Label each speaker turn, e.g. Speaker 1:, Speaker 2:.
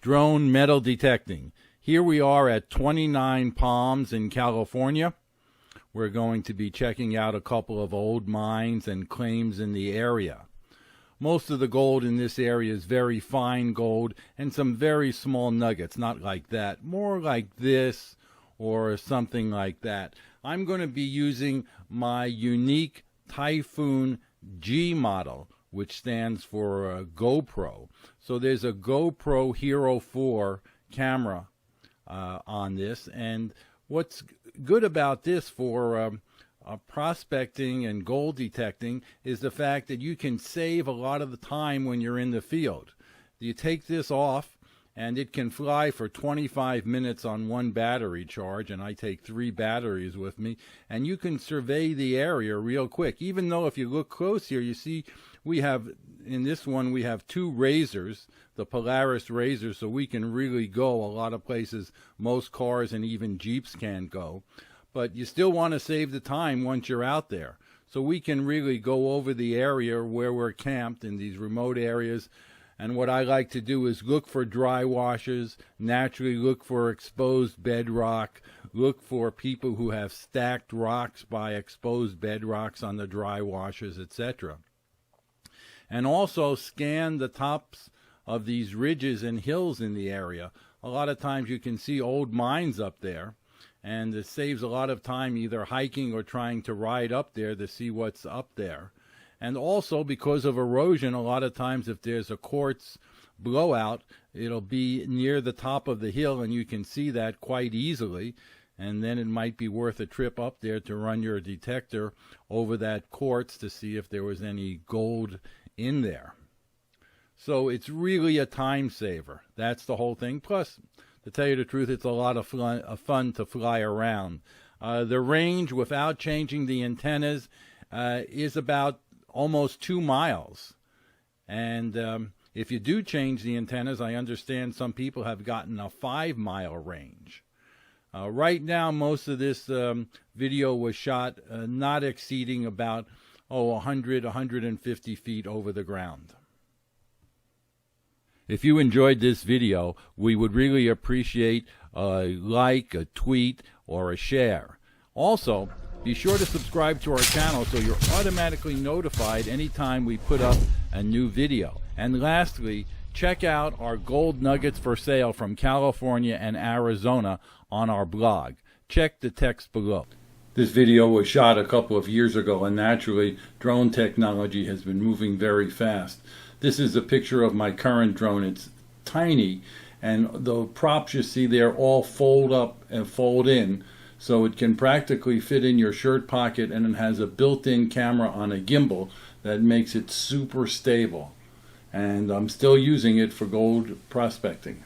Speaker 1: Drone metal detecting. Here we are at 29 Palms in California. We're going to be checking out a couple of old mines and claims in the area. Most of the gold in this area is very fine gold and some very small nuggets, not like that, more like this or something like that. I'm going to be using my unique Typhoon G model, which stands for GoPro. So there's a GoPro Hero 4 camera on this, and what's good about this for prospecting and gold detecting is the fact that you can save a lot of the time when you're in the field. You take this off and it can fly for 25 minutes on one battery charge, and I take 3 batteries with me, and you can survey the area real quick. Even though if you look close here, you see we have, in this one, we have 2 razors, the Polaris razors, so we can really go a lot of places most cars and even Jeeps can't go. But you still want to save the time once you're out there. So we can really go over the area where we're camped in these remote areas. And what I like to do is look for dry washes, naturally look for exposed bedrock, look for people who have stacked rocks by exposed bedrocks on the dry washes, etc. And also scan the tops of these ridges and hills in the area. A lot of times you can see old mines up there, and it saves a lot of time either hiking or trying to ride up there to see what's up there. And also, because of erosion, a lot of times if there's a quartz blowout, it'll be near the top of the hill, and you can see that quite easily. And then it might be worth a trip up there to run your detector over that quartz to see if there was any gold in there. So it's really a time saver. That's the whole thing. Plus, to tell you the truth, it's a lot of fun to fly around. The range without changing the antennas is about almost 2 miles. And if you do change the antennas, I understand some people have gotten a 5-mile range. Right now, most of this video was shot not exceeding about 100, 150 feet over the ground. If you enjoyed this video, we would really appreciate a like, a tweet, or a share. Also, be sure to subscribe to our channel so you're automatically notified anytime we put up a new video. And lastly, check out our gold nuggets for sale from California and Arizona on our blog. Check the text below. This video was shot a couple of years ago, and naturally, drone technology has been moving very fast. This is a picture of my current drone. It's tiny, and the props you see there all fold up and fold in, so it can practically fit in your shirt pocket, and it has a built-in camera on a gimbal that makes it super stable. And I'm still using it for gold prospecting.